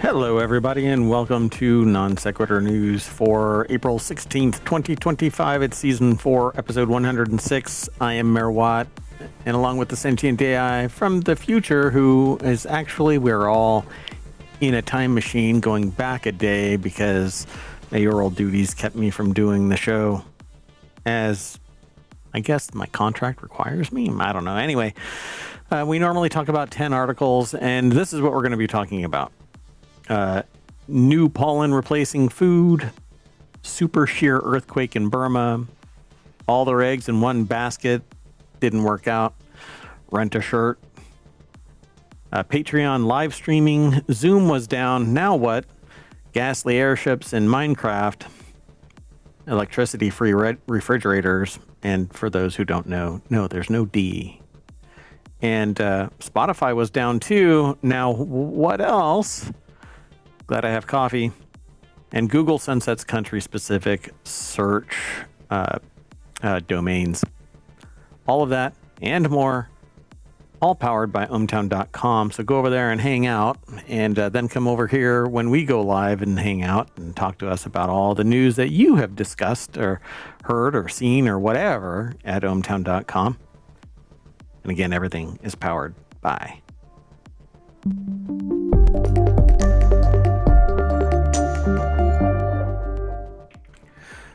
Hello, everybody, and welcome to Non Sequitur News for April 16th, 2025. It's Season 4, Episode 106. I am Mayor Watt, and along with the sentient AI from the future, who is actually, we're all in a time machine going back a day because mayoral duties kept me from doing the show as I guess my contract requires me. I don't know. Anyway, we normally talk about 10 articles, and this is what we're going to be talking about. New pollen replacing food, super sheer earthquake in Burma, all their eggs in one basket, didn't work out, rent a shirt, Patreon live streaming, Zoom was down, now what, ghastly airships in Minecraft, electricity-free refrigerators, and for those who don't know, no, there's no D. And Spotify was down too. Now, what else? Glad I have coffee. And Google sunsets country-specific search domains. All of that and more, all powered by ohmtown.com. So go over there and hang out, and then come over here when we go live and hang out and talk to us about all the news that you have discussed or heard or seen or whatever at ohmtown.com. And again, everything is powered by.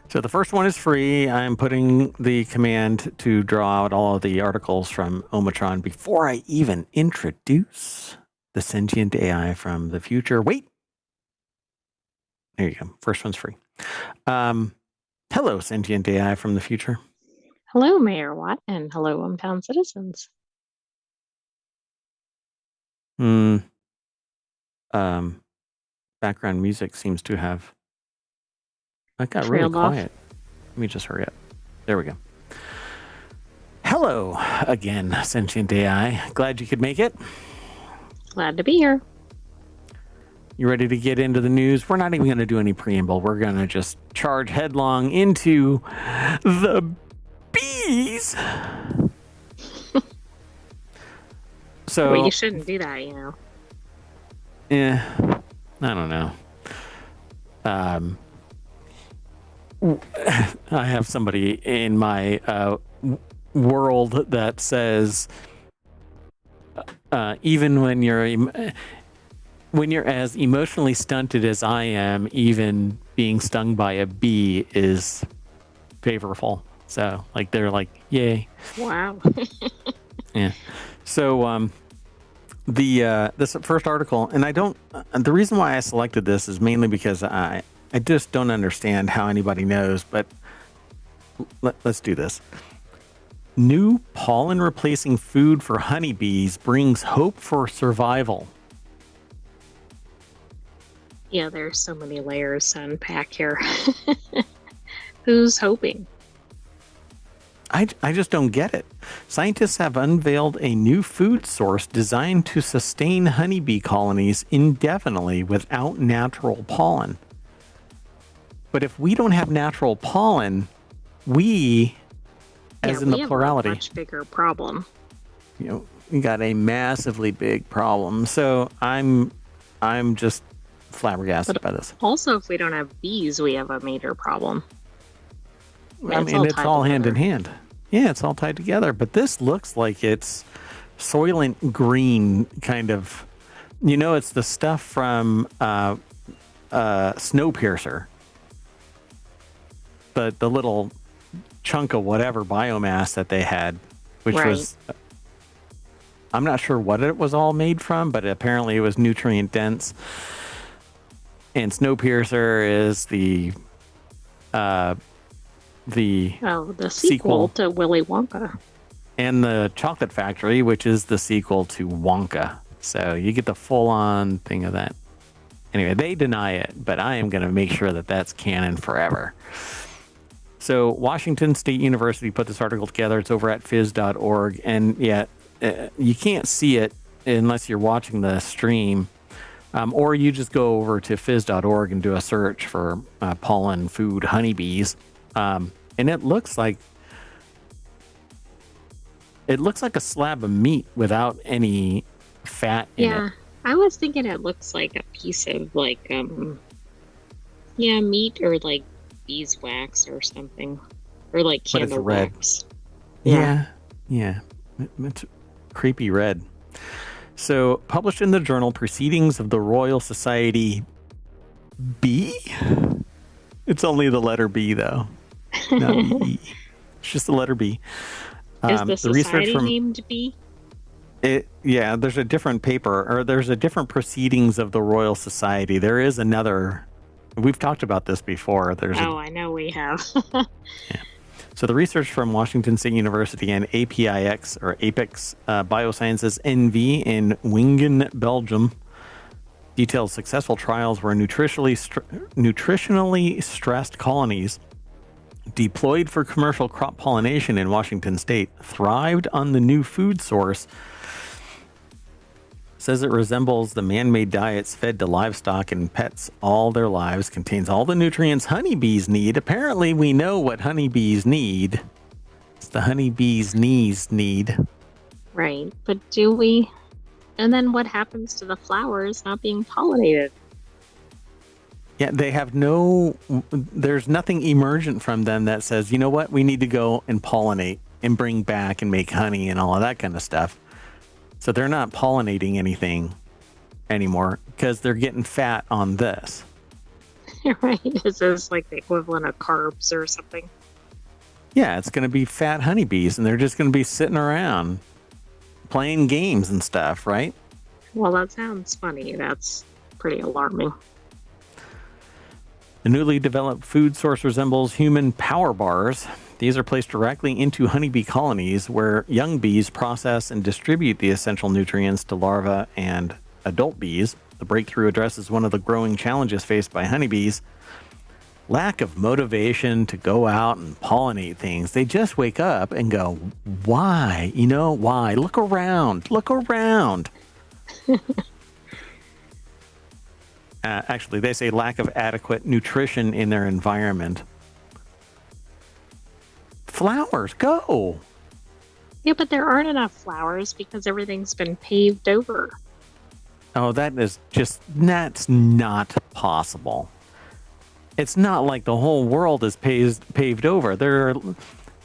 So the first one is free. I'm putting the command to draw out all of the articles from Omatron before I even introduce the sentient AI from the future. Wait. There you go. First one's free. Hello, sentient AI from the future. Hello, Mayor Watt, and hello, hometown citizens. Background music seems to have... I got really Trailed off. quiet. Let me just hurry up. There we go. Hello again, sentient AI. Glad you could make it. Glad to be here. You ready to get into the news? We're not even going to do any preamble. We're going to just charge headlong into the bees. So, well, you shouldn't do that, you know. Yeah, I don't know. I have somebody in my world that says even when you're as emotionally stunted as I am, even being stung by a bee is favorable. So, like, they're like, yay. Wow. Yeah. So, this first article, and the reason why I selected this is mainly because I just don't understand how anybody knows, but let's do this. New pollen replacing food for honeybees brings hope for survival. Yeah, there's so many layers to unpack here. Who's hoping? I just don't get it. Scientists have unveiled a new food source designed to sustain honeybee colonies indefinitely without natural pollen. But if we don't have natural pollen, we, as in the plurality, have a much bigger problem. You know, we got a massively big problem. So I'm just flabbergasted by this. Also, if we don't have bees, we have a major problem. I mean, it's all hand in hand. Yeah, it's all tied together. But this looks like it's Soylent Green kind of. You know, it's the stuff from Snowpiercer. The little chunk of whatever biomass that they had, which was, I'm not sure what it was all made from, but apparently it was nutrient dense. And Snowpiercer is the sequel to Willy Wonka. And the Chocolate Factory, which is the sequel to Wonka. So you get the full-on thing of that. Anyway, they deny it, but I am going to make sure that that's canon forever. So Washington State University put this article together. It's over at phys.org. And yeah, you can't see it unless you're watching the stream. Or you just go over to phys.org and do a search for pollen food honeybees. And it looks like a slab of meat without any fat in it. I was thinking it looks like a piece of like yeah, meat or like beeswax or something. Or like But it's candle red. wax. Yeah. Yeah, yeah. It's creepy red. So, published in the journal Proceedings of the Royal Society B? It's only the letter B, though, not BE. It's just the letter B. Is the The research society from named B? it, yeah, there's a different paper, or there's a different Proceedings of the Royal Society. There is another. We've talked about this before. Oh, I know we have. So the research from Washington State University and APIX or Apex Biosciences NV in Wingen, Belgium, details successful trials where nutritionally stressed colonies deployed for commercial crop pollination in Washington State thrived on the new food source. Says it resembles the man-made diets fed to livestock and pets all their lives, contains all the nutrients honeybees need. Apparently, we know what honeybees need. It's the honeybees' knees need. Right. But do we? And then what happens to the flowers not being pollinated? Yeah, they have no, there's nothing emergent from them that says, you know what, we need to go and pollinate and bring back and make honey and all of that kind of stuff. So they're not pollinating anything anymore because they're getting fat on this. Right. Is this like the equivalent of carbs or something? Yeah, it's going to be fat honeybees and they're just going to be sitting around playing games and stuff, right? Well, that sounds funny. That's pretty alarming. The newly developed food source resembles human power bars. These are placed directly into honeybee colonies where young bees process and distribute the essential nutrients to larvae and adult bees. The breakthrough addresses one of the growing challenges faced by honeybees: lack of motivation to go out and pollinate things. They just wake up and go, why? You know, why? Look around. Look around. Actually, they say lack of adequate nutrition in their environment. Flowers, go. Yeah, but there aren't enough flowers because everything's been paved over. Oh, that's not possible. It's not like the whole world is paved over. The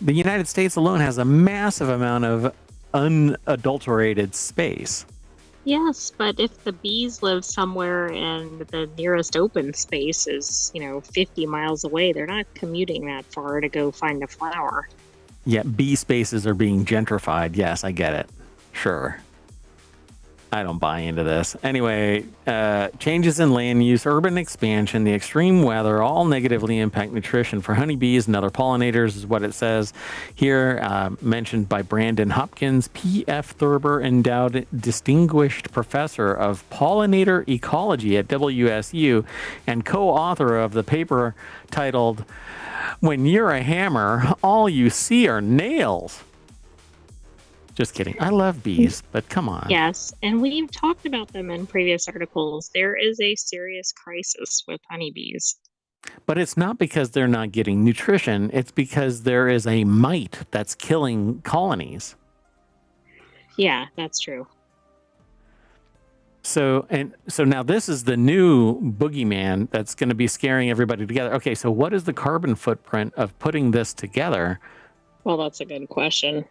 United States alone has a massive amount of unadulterated space. Yes, but if the bees live somewhere and the nearest open space is, 50 miles away, they're not commuting that far to go find a flower. Yeah, bee spaces are being gentrified. Yes, I get it. Sure. I don't buy into this. Anyway, changes in land use, urban expansion, the extreme weather all negatively impact nutrition for honeybees and other pollinators, is what it says here. Mentioned by Brandon Hopkins, P.F. Thurber Endowed Distinguished Professor of Pollinator Ecology at WSU and co-author of the paper titled "When You're a Hammer, All You See Are Nails." Just kidding. I love bees, but come on. Yes, and we've talked about them in previous articles. There is a serious crisis with honeybees. But it's not because they're not getting nutrition. It's because there is a mite that's killing colonies. Yeah, that's true. So now this is the new boogeyman that's going to be scaring everybody together. Okay, so what is the carbon footprint of putting this together? Well, that's a good question.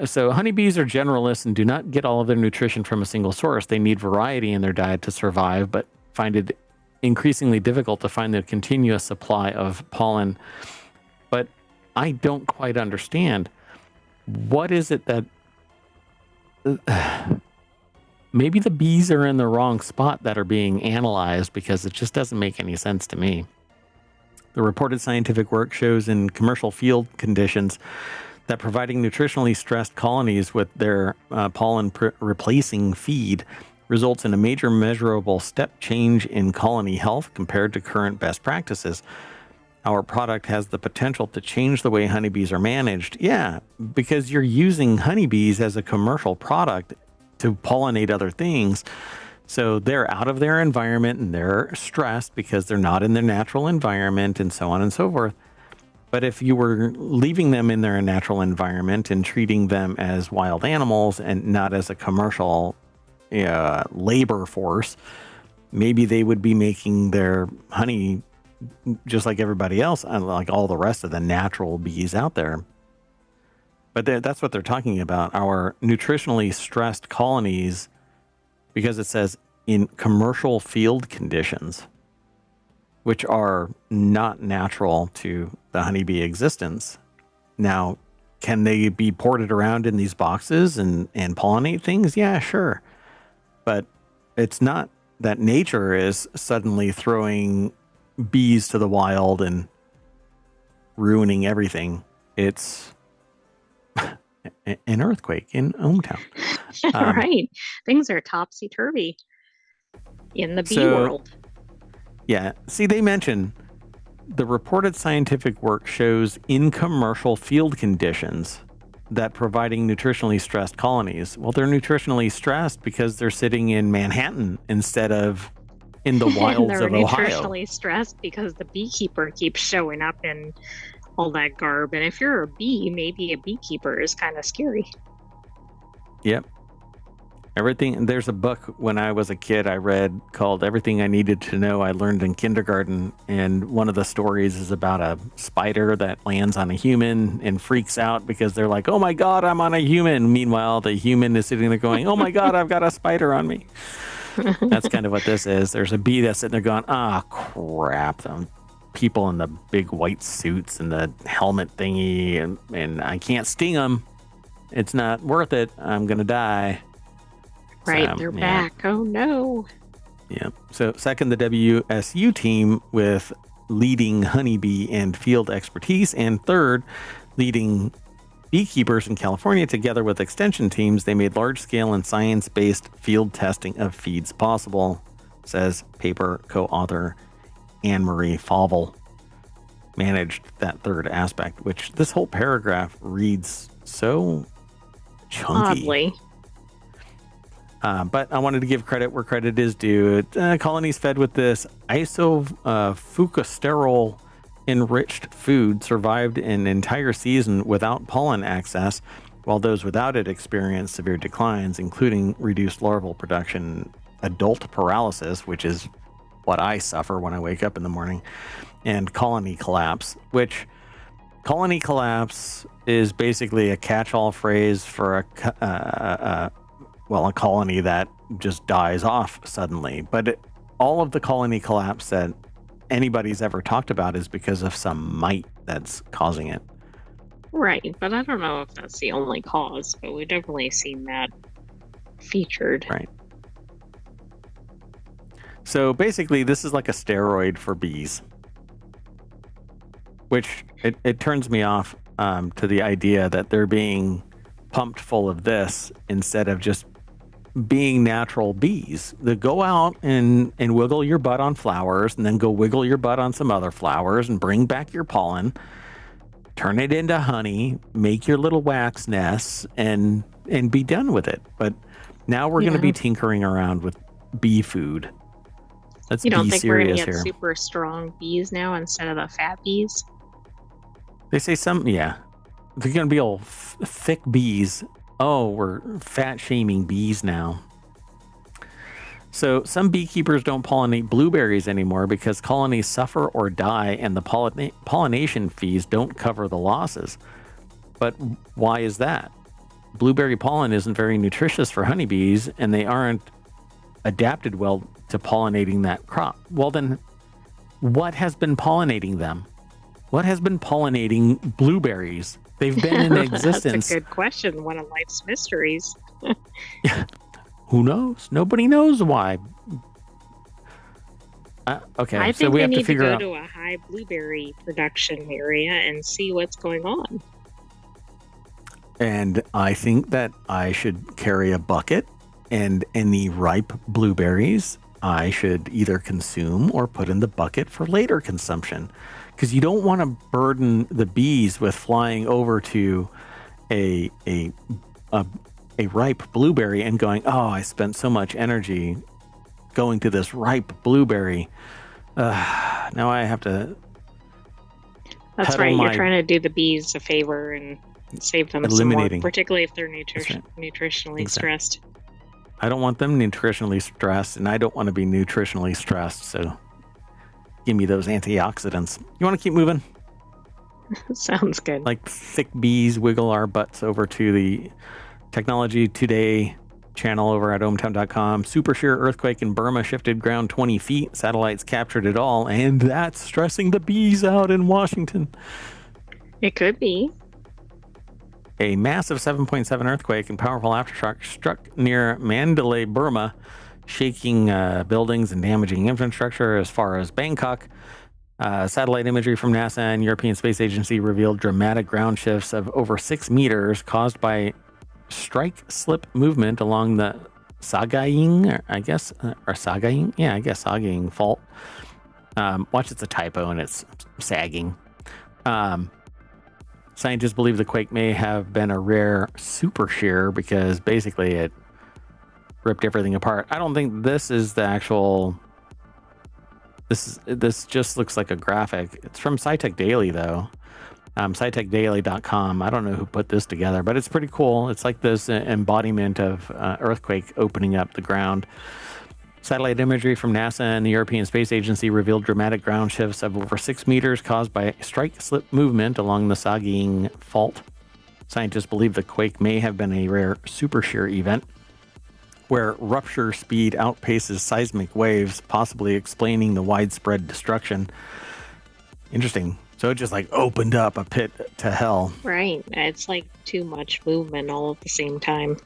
So honeybees are generalists and do not get all of their nutrition from a single source. They need variety in their diet to survive, but find it increasingly difficult to find the continuous supply of pollen. But I don't quite understand. What is it that... maybe the bees are in the wrong spot that are being analyzed, because it just doesn't make any sense to me. The reported scientific work shows in commercial field conditions that providing nutritionally stressed colonies with their pollen replacing feed results in a major measurable step change in colony health compared to current best practices. Our product has the potential to change the way honeybees are managed. Yeah, because you're using honeybees as a commercial product to pollinate other things. So they're out of their environment and they're stressed because they're not in their natural environment and so on and so forth. But if you were leaving them in their natural environment and treating them as wild animals and not as a commercial labor force, maybe they would be making their honey just like everybody else, like all the rest of the natural bees out there. But that's what they're talking about, our nutritionally stressed colonies, because it says in commercial field conditions, which are not natural to the honeybee existence. Now, can they be ported around in these boxes and pollinate things? Yeah, sure. But it's not that nature is suddenly throwing bees to the wild and ruining everything. It's an earthquake in ohmTown. Right. Things are topsy-turvy in the bee world. Yeah. See, they mention the reported scientific work shows in commercial field conditions that providing nutritionally stressed colonies. Well, they're nutritionally stressed because they're sitting in Manhattan instead of in the wilds of Ohio. They're nutritionally stressed because the beekeeper keeps showing up in all that garb. And if you're a bee, maybe a beekeeper is kind of scary. Yep. Everything. There's a book when I was a kid I read called Everything I Needed to Know I Learned in Kindergarten. And one of the stories is about a spider that lands on a human and freaks out because they're like, oh my God, I'm on a human. Meanwhile, the human is sitting there going, oh my God, I've got a spider on me. That's kind of what this is. There's a bee that's sitting there going, crap. People in the big white suits and the helmet thingy, and I can't sting them. It's not worth it. I'm going to die. Right, so, they're back. Oh, no. Yeah. So second, the WSU team with leading honeybee and field expertise. And third, leading beekeepers in California together with extension teams. They made large-scale and science-based field testing of feeds possible, says paper co-author Anne-Marie Favell. Managed that third aspect, which this whole paragraph reads so chunky. Oddly. But I wanted to give credit where credit is due. Colonies fed with this isofucosterol enriched food survived an entire season without pollen access, while those without it experienced severe declines, including reduced larval production, adult paralysis, which is what I suffer when I wake up in the morning, and colony collapse, which colony collapse is basically a catch-all phrase for a colony that just dies off suddenly. But all of the colony collapse that anybody's ever talked about is because of some mite that's causing it. Right, but I don't know if that's the only cause, but we've definitely seen that featured. Right. So basically, this is like a steroid for bees, which it turns me off to the idea that they're being pumped full of this instead of just being natural bees. They go out and wiggle your butt on flowers and then go wiggle your butt on some other flowers and bring back your pollen, turn it into honey, make your little wax nests and be done with it. But now we're going to be tinkering around with bee food. Let's be serious here. You don't think we're going to get super strong bees now instead of the fat bees? They say they're going to be all thick bees. Oh, we're fat shaming bees now. So some beekeepers don't pollinate blueberries anymore because colonies suffer or die and the pollination fees don't cover the losses. But why is that? Blueberry pollen isn't very nutritious for honeybees and they aren't adapted well to pollinating that crop. Well then, what has been pollinating them? What has been pollinating blueberries? They've been in existence. That's a good question. One of life's mysteries. Who knows? Nobody knows why. Okay, I so think we have need to figure out. To go to a high blueberry production area and see what's going on. And I think that I should carry a bucket, and any ripe blueberries I should either consume or put in the bucket for later consumption. Because you don't want to burden the bees with flying over to a ripe blueberry and going, oh, I spent so much energy going to this ripe blueberry. Now I have to That's pedal right. You're my trying to do the bees a favor and save them some more, eliminating. particularly if they're Right. nutritionally Exactly. stressed. I don't want them nutritionally stressed, and I don't want to be nutritionally stressed. So give me those antioxidants. You want to keep moving? Sounds good. Like thick bees wiggle our butts over to the Technology Today channel over at ohmtown.com. Super shear earthquake in Burma shifted ground 20 feet. Satellites captured it all, and that's stressing the bees out in Washington. It could be. A massive 7.7 earthquake and powerful aftershock struck near Mandalay, Burma, shaking buildings and damaging infrastructure as far as Bangkok. Satellite imagery from NASA and European Space Agency revealed dramatic ground shifts of over 6 meters caused by strike-slip movement along the Sagaing, Sagaing? Yeah, I guess Sagaing fault. Watch, it's a typo and it's sagging. Scientists believe the quake may have been a rare super shear because basically it ripped everything apart. I don't think this is the actual. This just looks like a graphic. It's from SciTech Daily though. SciTechDaily.com. I don't know who put this together, but it's pretty cool. It's like this embodiment of earthquake opening up the ground. Satellite imagery from NASA and the European Space Agency revealed dramatic ground shifts of over 6 meters caused by strike-slip movement along the Sagaing fault. Scientists believe the quake may have been a rare super shear event where rupture speed outpaces seismic waves, possibly explaining the widespread destruction. Interesting. So it just like opened up a pit to hell. Right. It's like too much movement all at the same time.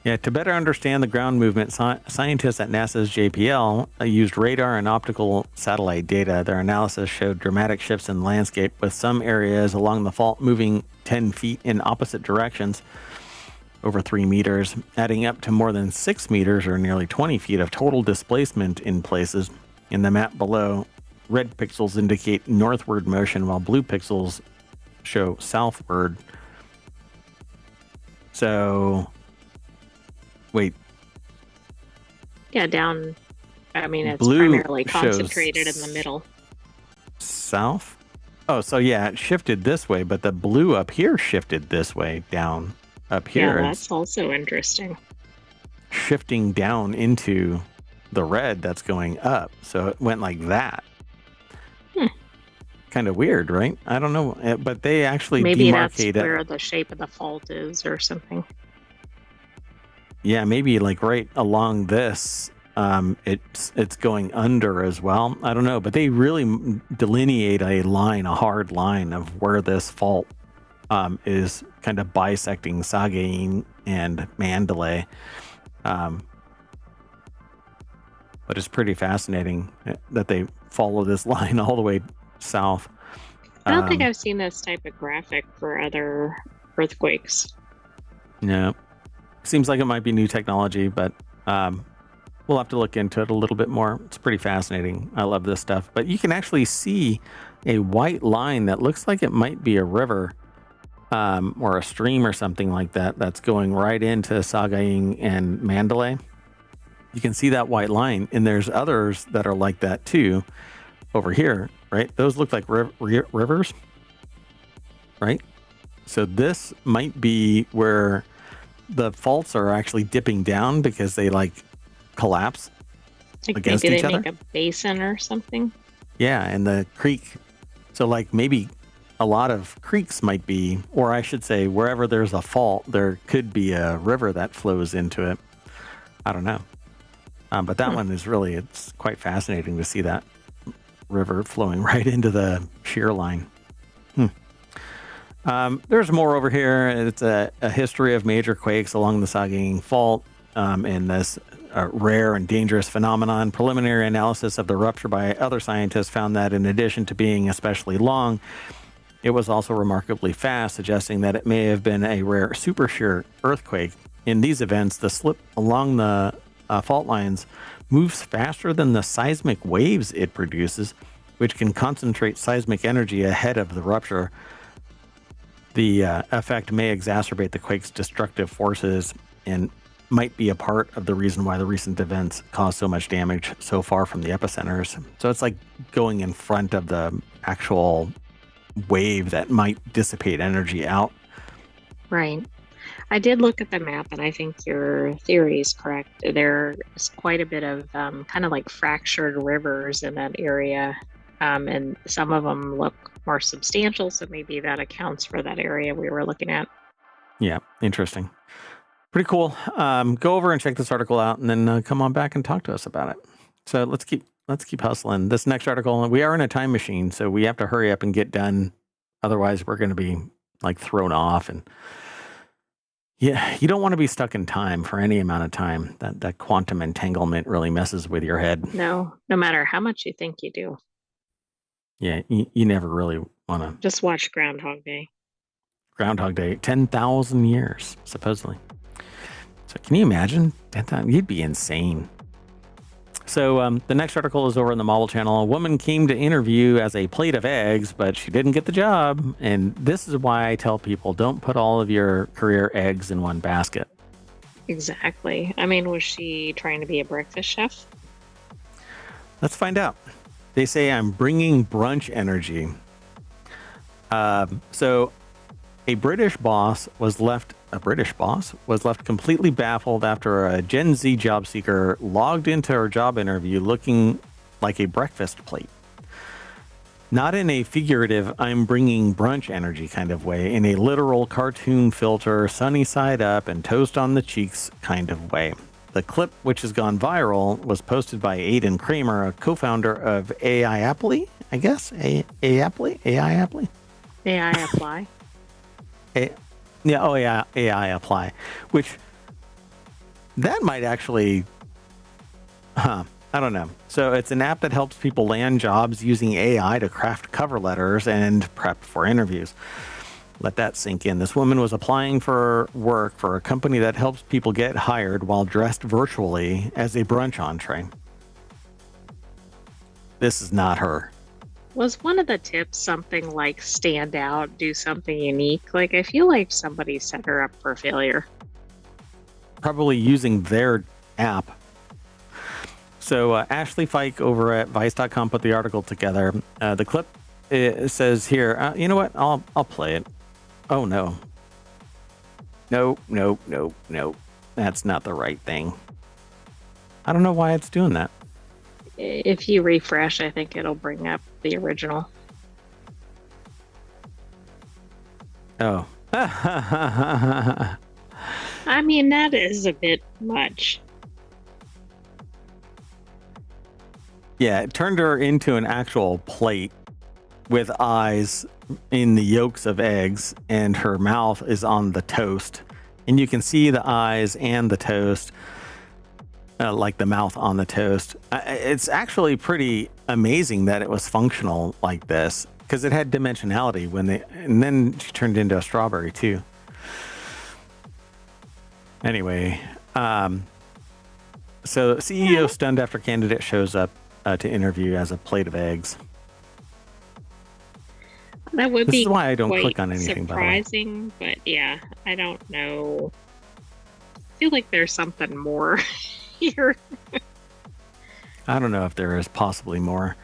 Yeah, to better understand the ground movement, scientists at NASA's JPL used radar and optical satellite data. Their analysis showed dramatic shifts in the landscape, with some areas along the fault moving 10 feet in opposite directions, over 3 meters, adding up to more than 6 meters or nearly 20 feet of total displacement in places. In the map below, red pixels indicate northward motion, while blue pixels show southward. So... wait. Yeah, down. I mean, it's Blue primarily concentrated in the middle. South? Oh, so yeah, it shifted this way, but the blue up here shifted this way down. Up here, Yeah, that's also interesting. shifting down into the red that's going up. So it went like that. Kind of weird, right? I don't know. But they actually Maybe that's demarcate where it. the shape of the fault is or something. Yeah, maybe like right along this, it's going under as well. I don't know, but they really delineate a line, a hard line of where this fault is kind of bisecting Sagaing and Mandalay. But it's pretty fascinating that they follow this line all the way south. I don't think I've seen this type of graphic for other earthquakes. No. Seems like it might be new technology, but we'll have to look into it a little bit more. It's pretty fascinating. I love this stuff. But you can actually see a white line that looks like it might be a river or a stream or something like that that's going right into Sagaing and Mandalay. You can see that white line, and there's others that are like that too over here, right? Those look like rivers, right? So this might be where the faults are actually dipping down because they like collapse Like against maybe each they other. make a basin or something. Yeah, and the creek. So like maybe a lot of creeks might be, or I should say, wherever there's a fault, there could be a river that flows into it. I don't know. But that one is really, it's quite fascinating to see that river flowing right into the shear line. There's more over here. It's a history of major quakes along the Sagaing Fault and this rare and dangerous phenomenon. Preliminary analysis of the rupture by other scientists found that in addition to being especially long, it was also remarkably fast, suggesting that it may have been a rare super shear earthquake. In these events, the slip along the fault lines moves faster than the seismic waves it produces, which can concentrate seismic energy ahead of the rupture. The effect may exacerbate the quake's destructive forces and might be a part of the reason why the recent events caused so much damage so far from the epicenters. So it's like going in front of the actual wave that might dissipate energy out. Right. I did look at the map, and I think your theory is correct. There's quite a bit of kind of like fractured rivers in that area, and some of them look more substantial, so maybe that accounts for that area we were looking at. Yeah, interesting. Pretty cool. Go over and check this article out, and then come on back and talk to us about it. So let's keep hustling. This next article, we are in a time machine, so we have to hurry up and get done. Otherwise, we're going to be like thrown off. And yeah, you don't want to be stuck in time for any amount of time. That quantum entanglement really messes with your head. No matter how much you think you do. Yeah, you never really want to. Just watch Groundhog Day. Groundhog Day, 10,000 years, supposedly. So can you imagine? You'd be insane. So the next article is over on the Marvel Channel. A woman came to interview as a plate of eggs, but she didn't get the job. And this is why I tell people, don't put all of your career eggs in one basket. Exactly. I mean, was she trying to be a breakfast chef? Let's find out. They say I'm bringing brunch energy. So a British boss was left completely baffled after a Gen Z job seeker logged into her job interview looking like a breakfast plate. Not in a figurative, I'm bringing brunch energy kind of way, in a literal cartoon filter, sunny side up and toast on the cheeks kind of way. The clip, which has gone viral, was posted by Aidan Kramer, a co-founder of AI Apply, I guess? AI Apply? AI Apply. AI Apply, which that might actually, I don't know. So it's an app that helps people land jobs using AI to craft cover letters and prep for interviews. Let that sink in. This woman was applying for work for a company that helps people get hired while dressed virtually as a brunch entree. This is not her. Was one of the tips something like stand out, do something unique? Like, I feel like somebody set her up for failure. Probably using their app. So Ashley Fike over at Vice.com put the article together. The clip says here, you know what? I'll play it. Oh, no. No. That's not the right thing. I don't know why it's doing that. If you refresh, I think it'll bring up the original. Oh. I mean, that is a bit much. Yeah, it turned her into an actual plate with eyes in the yolks of eggs, and her mouth is on the toast. And you can see the eyes and the toast. Like the mouth on the toast. It's actually pretty amazing that it was functional like this, because it had dimensionality and then she turned into a strawberry too. Anyway, so CEO stunned after candidate shows up to interview as a plate of eggs. That would this be is why I don't click on anything. Surprising, but yeah, I don't know. I feel like there's something more. Here. I don't know if there is possibly more.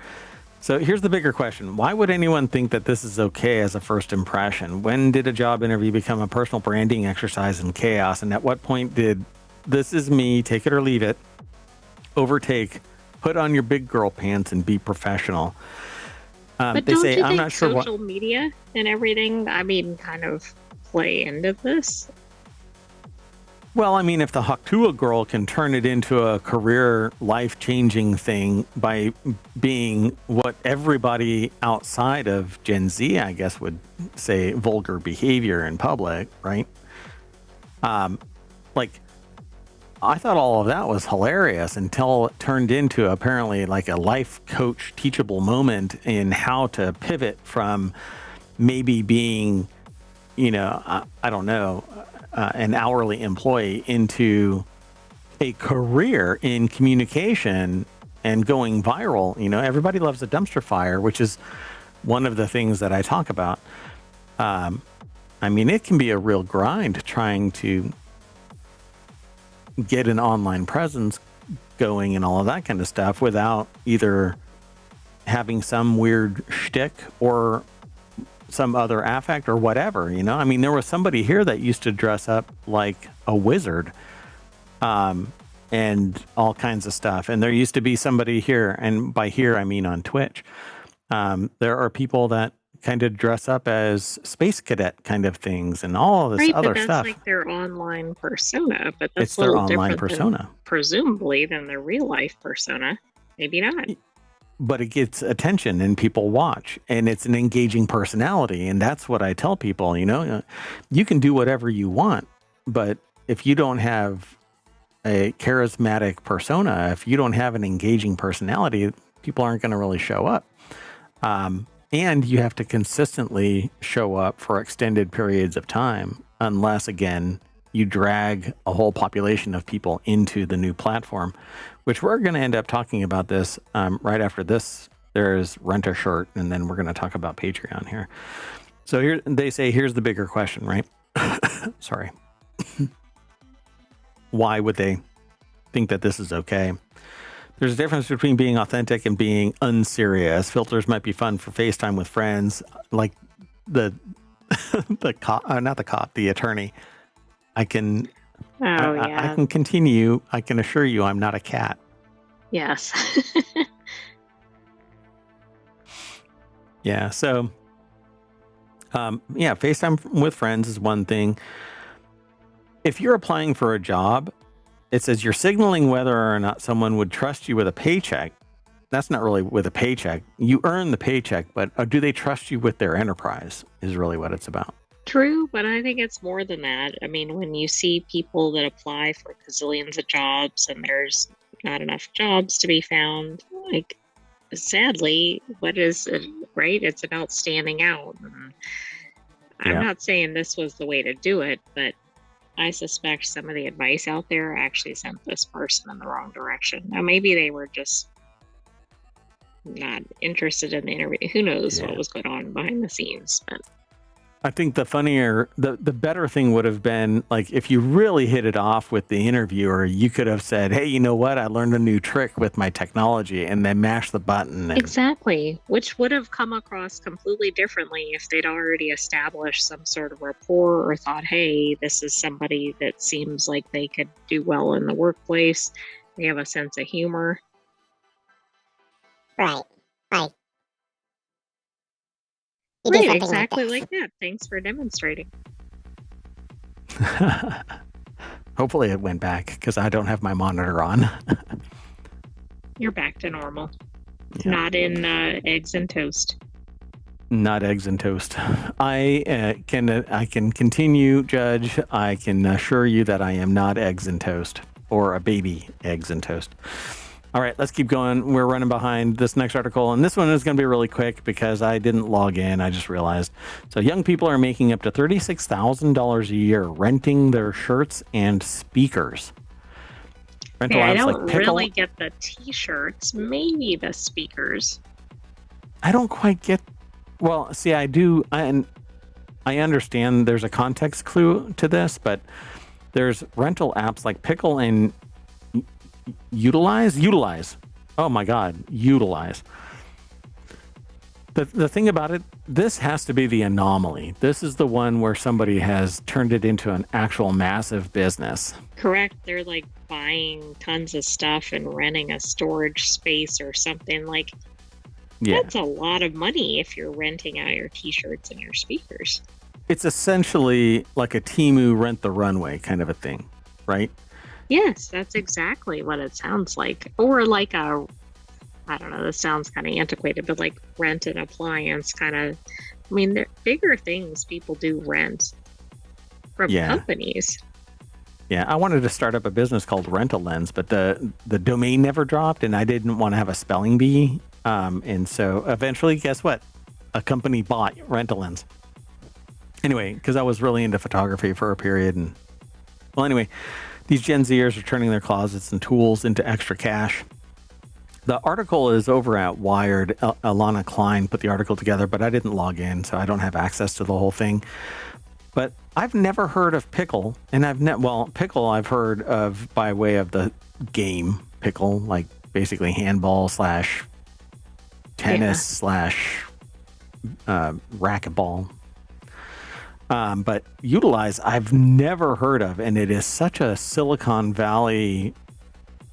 So here's the bigger question. Why would anyone think that this is okay as a first impression? When did a job interview become a personal branding exercise in chaos? And at what point did this is me, take it or leave it, overtake, put on your big girl pants and be professional? But they don't say, you I'm think not sure social media and everything, I mean, kind of play into this? Well, I mean, if the Haktua girl can turn it into a career life-changing thing by being what everybody outside of Gen Z, I guess, would say vulgar behavior in public, right? Like, I thought all of that was hilarious until it turned into apparently like a life coach teachable moment in how to pivot from maybe being, I don't know, an hourly employee into a career in communication and going viral. Everybody loves a dumpster fire, which is one of the things that I talk about. I mean, it can be a real grind trying to get an online presence going and all of that kind of stuff without either having some weird shtick or some other affect or whatever, you know? I mean, there was somebody here that used to dress up like a wizard, and all kinds of stuff. And there used to be somebody here, and by here, I mean on Twitch. There are people that kind of dress up as space cadet kind of things and all of this other but that's stuff. like their online persona, but that's It's a their little online different persona. presumably than their real life persona. Maybe not. But it gets attention and people watch, and it's an engaging personality. And that's what I tell people, you know, you can do whatever you want, but if you don't have a charismatic persona, if you don't have an engaging personality, people aren't going to really show up. And you have to consistently show up for extended periods of time, unless, again, you drag a whole population of people into the new platform, which we're going to end up talking about this right after this. There's Rent a Shirt, and then we're going to talk about Patreon here. So here they say, here's the bigger question, right? Sorry. Why would they think that this is okay? There's a difference between being authentic and being unserious. Filters might be fun for FaceTime with friends, like the the attorney. I can continue. I can assure you I'm not a cat. Yes. Yeah. So, FaceTime with friends is one thing. If you're applying for a job, it says you're signaling whether or not someone would trust you with a paycheck. That's not really with a paycheck. You earn the paycheck, but do they trust you with their enterprise is really what it's about. True, but I think it's more than that. I mean, when you see people that apply for gazillions of jobs and there's not enough jobs to be found, like, sadly, what is it, right? It's about standing out. And I'm not saying this was the way to do it, but I suspect some of the advice out there actually sent this person in the wrong direction. Now, maybe they were just not interested in the interview. Who knows what was going on behind the scenes, but I think the better thing would have been, like, if you really hit it off with the interviewer, you could have said, hey, you know what? I learned a new trick with my technology, and then mash the button. Exactly, which would have come across completely differently if they'd already established some sort of rapport or thought, hey, this is somebody that seems like they could do well in the workplace. They have a sense of humor. Right. Right, exactly like that. Thanks for demonstrating. Hopefully it went back because I don't have my monitor on. You're back to normal. Yeah. Not in eggs and toast. Not eggs and toast. I can continue, Judge. I can assure you that I am not eggs and toast, or a baby eggs and toast. All right, let's keep going. We're running behind this next article, and this one is going to be really quick because I didn't log in. I just realized. So young people are making up to $36,000 a year renting their shirts and speakers. Rental I don't like really get the T-shirts, maybe the speakers. I don't quite get. Well, see, I do. I understand there's a context clue to this, but there's rental apps like Pickle and Utilize. Oh my God, Utilize. The thing about it, this has to be the anomaly. This is the one where somebody has turned it into an actual massive business. Correct. They're like buying tons of stuff and renting a storage space or something. Like, that's a lot of money if you're renting out your T-shirts and your speakers. It's essentially like a Temu rent the runway kind of a thing, right? Yes, that's exactly what it sounds like. Or like I don't know, this sounds kind of antiquated, but like rent an appliance kind of. I mean, they're bigger things people do rent from companies. Yeah, I wanted to start up a business called Rent-A-Lens, but the domain never dropped, and I didn't want to have a spelling bee. And so eventually, guess what? A company bought Rent-A-Lens. Anyway, because I was really into photography for a period. And well, anyway, these Gen Zers are turning their closets and tools into extra cash. The article is over at Wired. Alana Klein put the article together, but I didn't log in, so I don't have access to the whole thing. But I've never heard of Pickle, and Pickle I've heard of by way of the game Pickle, like basically handball / tennis slash racquetball. But Utilize, I've never heard of, and it is such a Silicon Valley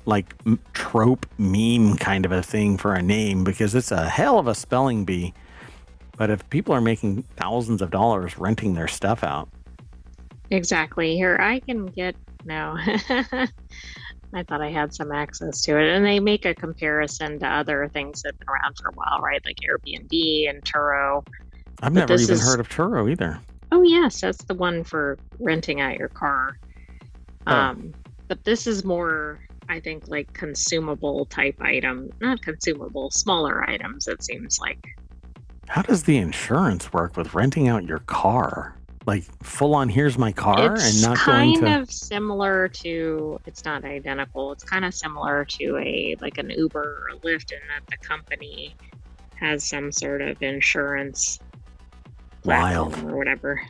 like trope meme kind of a thing for a name, because it's a hell of a spelling bee. But if people are making thousands of dollars renting their stuff out. Exactly. Here, I can get no. I thought I had some access to it. And they make a comparison to other things that have been around for a while, right? Like Airbnb and Turo. I've never even heard of Turo either. Oh, yes. That's the one for renting out your car. But this is more, I think, like consumable type item. Not consumable, smaller items, it seems like. How does the insurance work with renting out your car? Like full on, here's my car, and not going to. It's kind of similar to. It's not identical. It's kind of similar to an Uber or a Lyft, in that the company has some sort of insurance platform or whatever.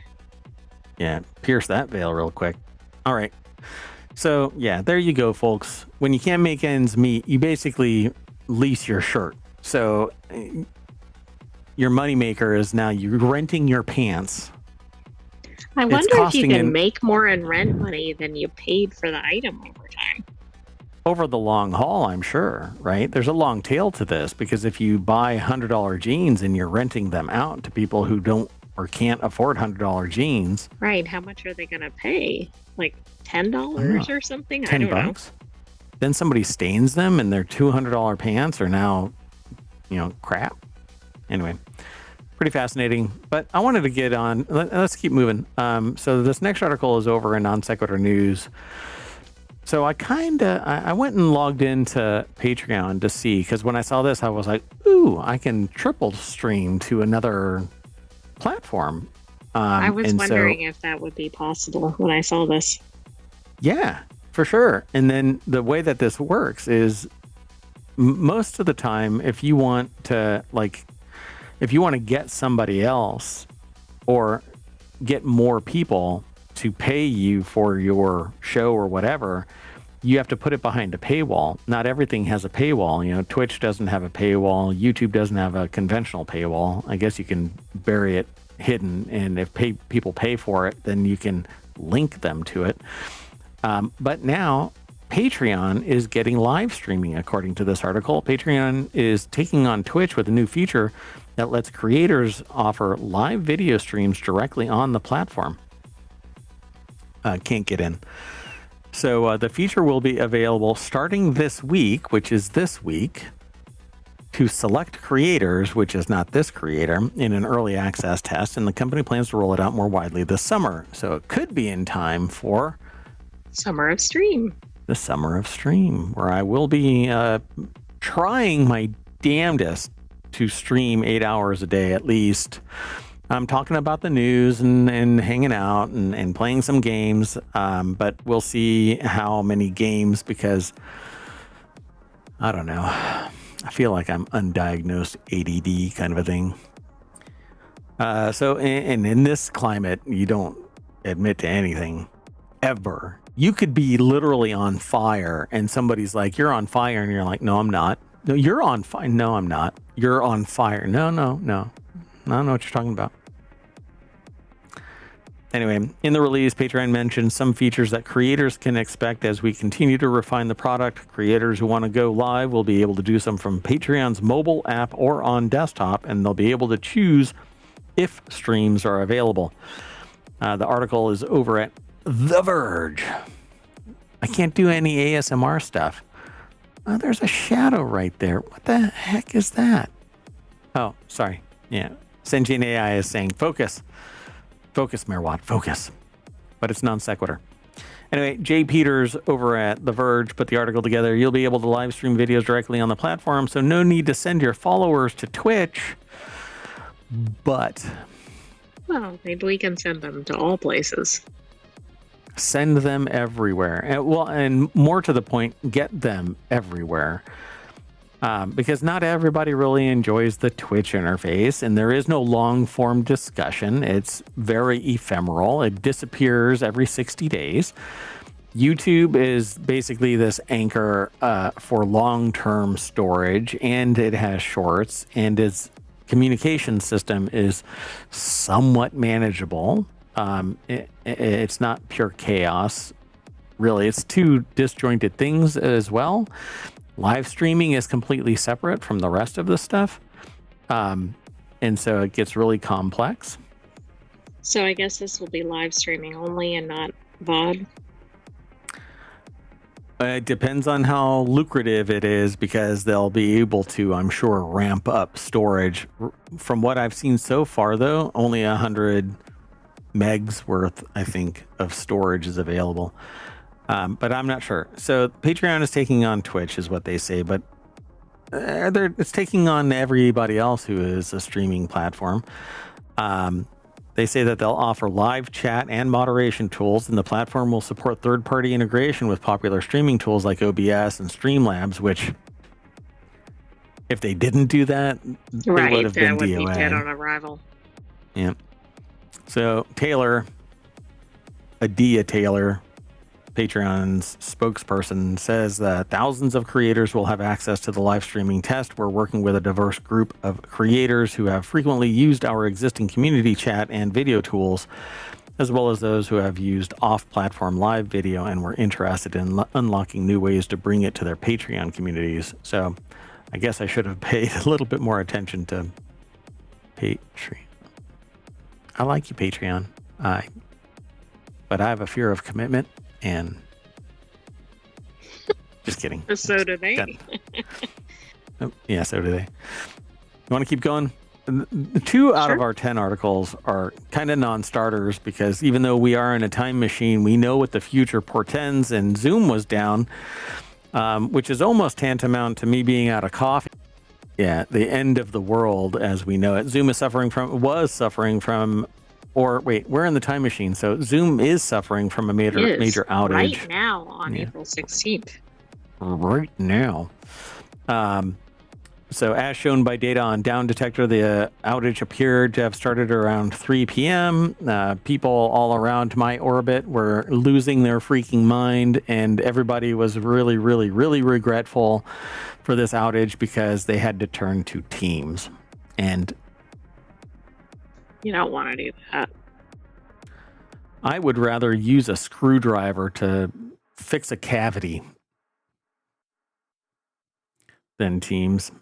Yeah, pierce that veil real quick. All right. So yeah, there you go, folks. When you can't make ends meet, you basically lease your shirt. So your moneymaker is now you're renting your pants. I wonder if you can make more in rent money than you paid for the item over time. Over the long haul, I'm sure, right? There's a long tail to this, because if you buy $100 jeans and you're renting them out to people who don't or can't afford $100 jeans. Right. How much are they going to pay? Like $10 or something? $10? I don't know. Then somebody stains them and their $200 pants are now, crap. Anyway. Pretty fascinating, but I wanted to get on. Let's keep moving. So this next article is over in Non Sequitur News. So I went and logged into Patreon to see, because when I saw this, I was like, ooh, I can triple stream to another platform. I was wondering if that would be possible when I saw this. Yeah, for sure. And then the way that this works is most of the time, if you want to get somebody else or get more people to pay you for your show or whatever, you have to put it behind a paywall. Not everything has a paywall. Twitch doesn't have a paywall. YouTube doesn't have a conventional paywall. I guess you can bury it hidden, and if people pay for it, then you can link them to it. But now Patreon is getting live streaming, according to this article. Patreon is taking on Twitch with a new feature that lets creators offer live video streams directly on the platform. Can't get in. So the feature will be available starting this week, which is this week, to select creators, which is not this creator, in an early access test, and the company plans to roll it out more widely this summer. So it could be in time for Summer of Stream. The Summer of Stream, where I will be trying my damnedest to stream 8 hours a day at least. I'm talking about the news and hanging out and playing some games, but we'll see how many games, because I don't know. I feel like I'm undiagnosed ADD kind of a thing. So in this climate, you don't admit to anything ever. You could be literally on fire and somebody's like, you're on fire, and you're like, no, I'm not. No, you're on fire. No, I'm not. You're on fire. No. I don't know what you're talking about. Anyway, in the release, Patreon mentioned some features that creators can expect as we continue to refine the product. Creators who want to go live will be able to do so from Patreon's mobile app or on desktop, and they'll be able to choose if streams are available. The article is over at The Verge. I can't do any ASMR stuff. Oh, there's a shadow right there. What the heck is that? Oh, sorry. Yeah. Sentient AI is saying, focus. Focus, Merwat, focus. But it's non sequitur. Anyway, Jay Peters over at The Verge put the article together. You'll be able to live stream videos directly on the platform, so no need to send your followers to Twitch. But... well, maybe we can send them to all places. Send them everywhere. And more to the point, get them everywhere. Because not everybody really enjoys the Twitch interface, and there is no long-form discussion. It's very ephemeral. It disappears every 60 days. YouTube is basically this anchor for long-term storage, and it has shorts, and its communication system is somewhat manageable. It's not pure chaos, really. It's two disjointed things as well. Live streaming is completely separate from the rest of the stuff, and so it gets really complex. So I guess this will be live streaming only and not VOD. It depends on how lucrative it is, because they'll be able to, I'm sure, ramp up storage. From what I've seen so far, though, only 100 megs worth, I think, of storage is available. But I'm not sure. So Patreon is taking on Twitch, is what they say, but it's taking on everybody else who is a streaming platform. They say that they'll offer live chat and moderation tools, and the platform will support third-party integration with popular streaming tools like OBS and Streamlabs, which, if they didn't do that, they would have been DOA. Be dead on arrival. Yeah. So Taylor, Adia Taylor, Patreon's spokesperson, says that thousands of creators will have access to the live streaming test. We're working with a diverse group of creators who have frequently used our existing community chat and video tools, as well as those who have used off-platform live video and were interested in unlocking new ways to bring it to their Patreon communities. So I guess I should have paid a little bit more attention to Patreon. I like you, Patreon. But I have a fear of commitment. And just kidding. So do they. Oh, yeah, so do they. You want to keep going? 2 out of our 10 articles are kind of non-starters, because even though we are in a time machine, we know what the future portends, and Zoom was down, which is almost tantamount to me being out of coffee. Yeah, the end of the world as we know it. Zoom was suffering from Or wait, we're in the time machine. So Zoom is suffering from a major outage right now on April 16th. Right now. So as shown by data on Down Detector, the outage appeared to have started around 3 p.m. People all around my orbit were losing their freaking mind, and everybody was really, really, really regretful for this outage because they had to turn to Teams. And you don't want to do that. I would rather use a screwdriver to fix a cavity than Teams.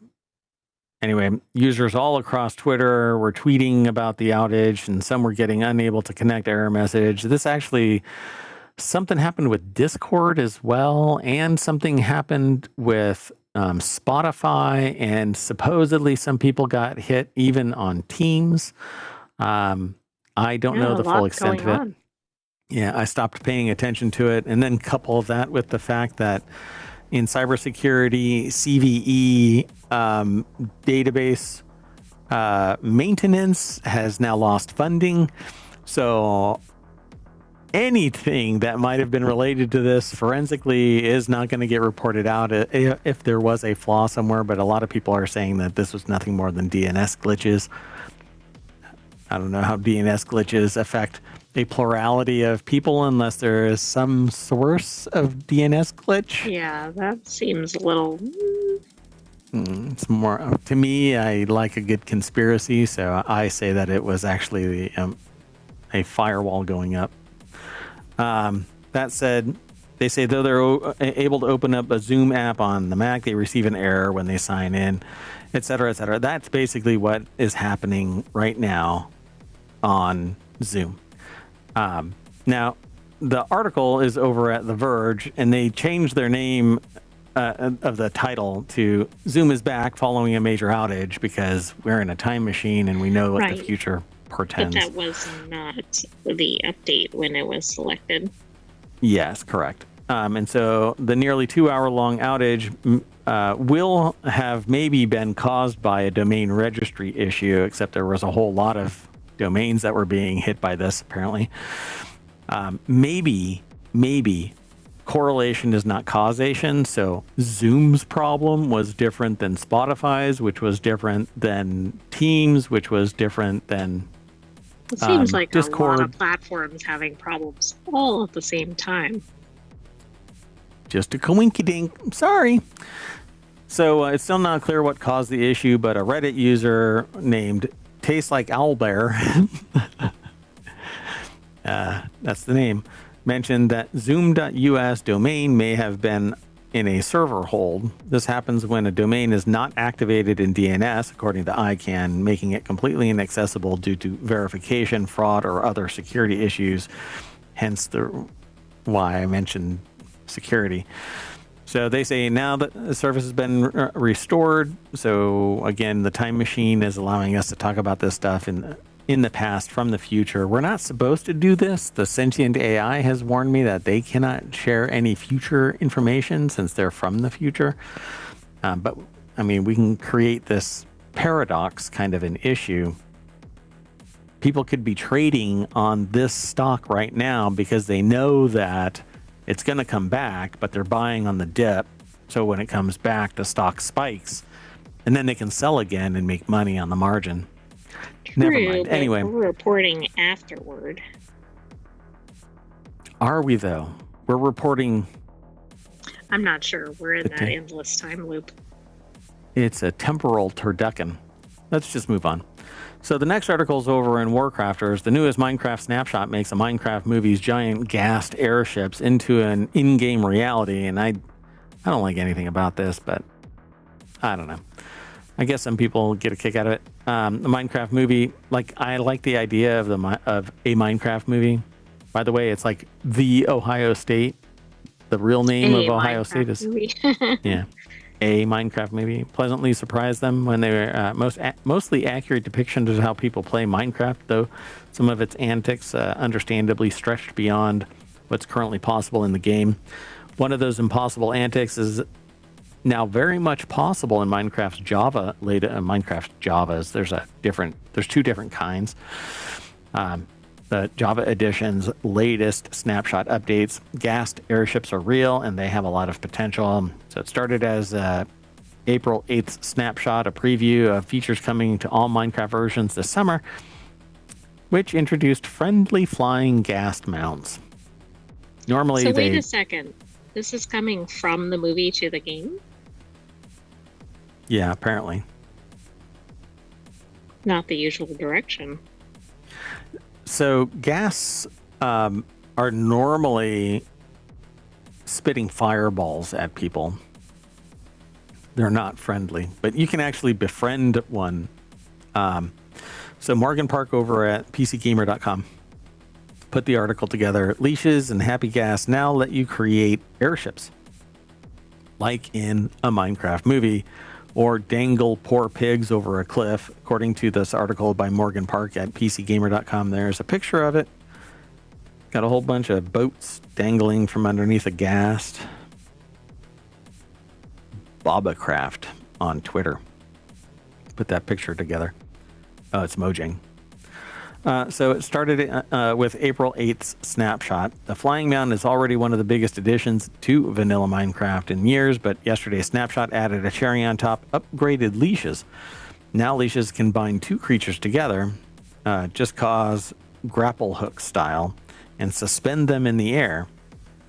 Anyway, users all across Twitter were tweeting about the outage, and some were getting unable to connect, error message. This actually, something happened with Discord as well, and something happened with Spotify, and supposedly some people got hit even on Teams. I don't know the full extent of it. Yeah, I stopped paying attention to it, and then couple that with the fact that in cybersecurity, CVE database maintenance has now lost funding. So anything that might have been related to this forensically is not going to get reported out if there was a flaw somewhere. But a lot of people are saying that this was nothing more than DNS glitches. I don't know how DNS glitches affect a plurality of people unless there is some source of DNS glitch. Yeah, that seems a little... It's more, to me, I like a good conspiracy, so I say that it was actually a firewall going up. That said, they say though they're able to open up a Zoom app on the Mac, they receive an error when they sign in, et cetera, et cetera. That's basically what is happening right now on Zoom. Now, the article is over at The Verge, and they changed their name of the title to Zoom is back following a major outage, because we're in a time machine and we know what the future portends. But that was not the update when it was selected. Yes, correct. And so the nearly 2-hour-long outage will have maybe been caused by a domain registry issue, except there was a whole lot of domains that were being hit by this, apparently. Maybe correlation is not causation. So Zoom's problem was different than Spotify's, which was different than Teams, which was different than it seems like Discord. A lot of platforms having problems all at the same time. Just a coinkydink. Sorry. So it's still not clear what caused the issue, but a Reddit user named Tastes Like Owlbear, that's the name, mentioned that zoom.us domain may have been in a server hold. This happens when a domain is not activated in DNS, according to ICANN, making it completely inaccessible due to verification, fraud, or other security issues. Hence why I mentioned security. So they say now that the service has been restored. So again, the time machine is allowing us to talk about this stuff in the past from the future. We're not supposed to do this. The sentient AI has warned me that they cannot share any future information since they're from the future. But I mean, we can create this paradox kind of an issue. People could be trading on this stock right now because they know that it's going to come back, but they're buying on the dip. So when it comes back, the stock spikes, and then they can sell again and make money on the margin. True, Never mind. Anyway, we're reporting afterward. Are we though? We're reporting. I'm not sure. We're in that endless time loop. It's a temporal turducken. Let's just move on. So the next article is over in Warcrafters. The newest Minecraft snapshot makes a Minecraft movie's giant gassed airships into an in-game reality, and I don't like anything about this, but I don't know. I guess some people get a kick out of it. The Minecraft movie, I like the idea of a Minecraft movie. By the way, it's like the Ohio State. The real name of Ohio State is yeah, a Minecraft movie. Pleasantly surprised them when they were mostly accurate depictions of how people play Minecraft, though some of its antics understandably stretched beyond what's currently possible in the game. One of those impossible antics is now very much possible in Minecraft's Java Minecraft Javas. There's two different kinds. The Java Edition's latest snapshot updates. Gassed airships are real and they have a lot of potential. So it started as April 8th snapshot, a preview of features coming to all Minecraft versions this summer, which introduced friendly flying gassed mounts. Normally, wait a second. This is coming from the movie to the game? Yeah, apparently. Not the usual direction. So gas are normally spitting fireballs at people. They're not friendly, but you can actually befriend one. So Morgan Park over at PCGamer.com put the article together. Leashes and Happy Gas now let you create airships, like in a Minecraft movie, or dangle poor pigs over a cliff. According to this article by Morgan Park at PCGamer.com, there's a picture of it. Got a whole bunch of boats dangling from underneath a ghast. Bobacraft on Twitter put that picture together. Oh, it's Mojang. So it started with April 8th's snapshot. The Flying Mountain is already one of the biggest additions to vanilla Minecraft in years, but yesterday's snapshot added a cherry on top, upgraded leashes. Now leashes can bind two creatures together, just cause grapple hook style, and suspend them in the air.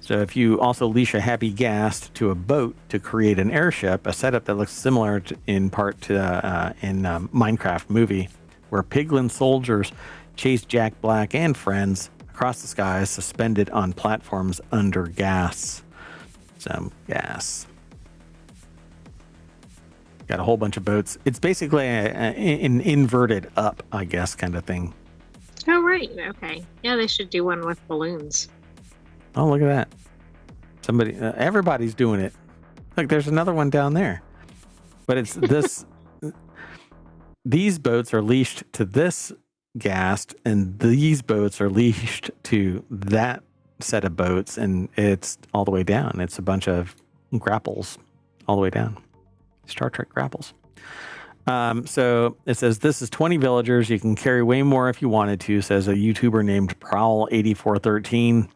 So if you also leash a Happy Ghast to a boat to create an airship, a setup that looks similar in part to Minecraft movie, where Piglin soldiers chase Jack Black and friends across the skies, suspended on platforms under gas. Some gas. Got a whole bunch of boats. It's basically an inverted up, I guess, kind of thing. Oh, right. Okay. Yeah, they should do one with balloons. Oh, look at that. Everybody's doing it. Look, there's another one down there. But it's this. These boats are leashed to this ghast, and these boats are leashed to that set of boats, and it's all the way down. It's a bunch of grapples all the way down. Star Trek grapples. So it says this is 20 villagers. You can carry way more if you wanted to, says a YouTuber named Prowl8413.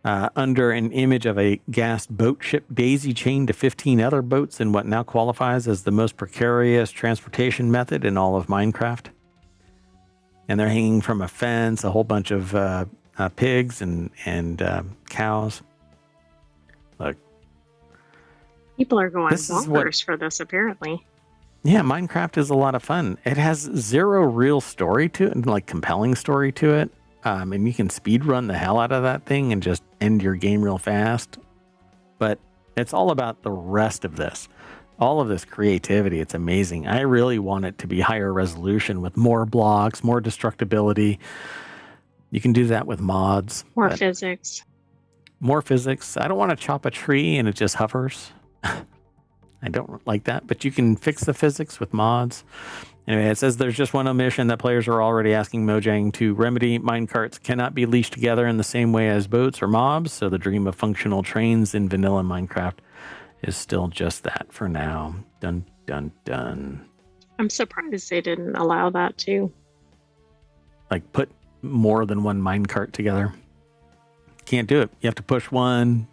Under an image of a gassed boat ship daisy chained to 15 other boats in what now qualifies as the most precarious transportation method in all of Minecraft. And they're hanging from a fence, a whole bunch of pigs and cows. Look, People are going This is what, bonkers for this, apparently. yeah, Minecraft is a lot of fun. It has zero real story to it, like compelling story to it. And you can speed run the hell out of that thing and just end your game real fast. But it's all about the rest of this. All of this creativity. It's amazing. I really want it to be higher resolution with more blocks, more destructibility. You can do that with mods. More physics. More physics. I don't want to chop a tree and it just hovers. I don't like that, but you can fix the physics with mods. Anyway, it says there's just one omission that players are already asking Mojang to remedy. Minecarts cannot be leashed together in the same way as boats or mobs, so the dream of functional trains in vanilla Minecraft is still just that for now. Dun, dun, dun. I'm surprised they didn't allow that too. Like put more than one minecart together. Can't do it. You have to push one,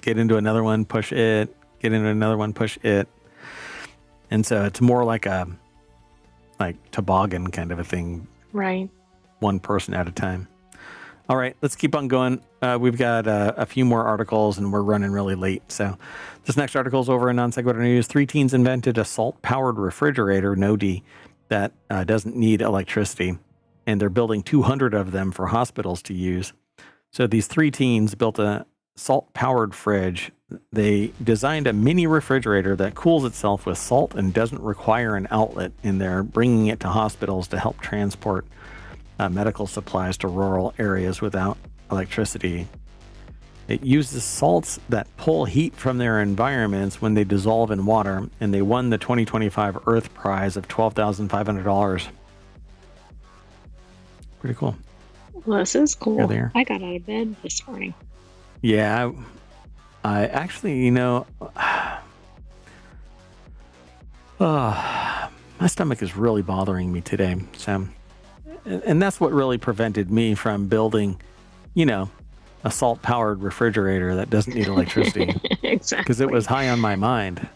get into another one, push it, get into another one, push it. And so it's more like a toboggan kind of a thing. Right. One person at a time. All right, let's keep on going. We've got a few more articles and we're running really late. So this next article is over in Non Sequitur News. 3 teens invented a salt-powered refrigerator, no D, that doesn't need electricity. And they're building 200 of them for hospitals to use. So these 3 teens built a salt-powered fridge. They designed a mini refrigerator that cools itself with salt and doesn't require an outlet, and they're bringing it to hospitals to help transport medical supplies to rural areas without electricity. It uses salts that pull heat from their environments when they dissolve in water, and they won the 2025 Earth Prize of $12,500. Pretty cool. Well, this is cool. There. I got out of bed this morning. Yeah, I actually, my stomach is really bothering me today. So, and that's what really prevented me from building, a salt-powered refrigerator that doesn't need electricity. Exactly. Because it was high on my mind.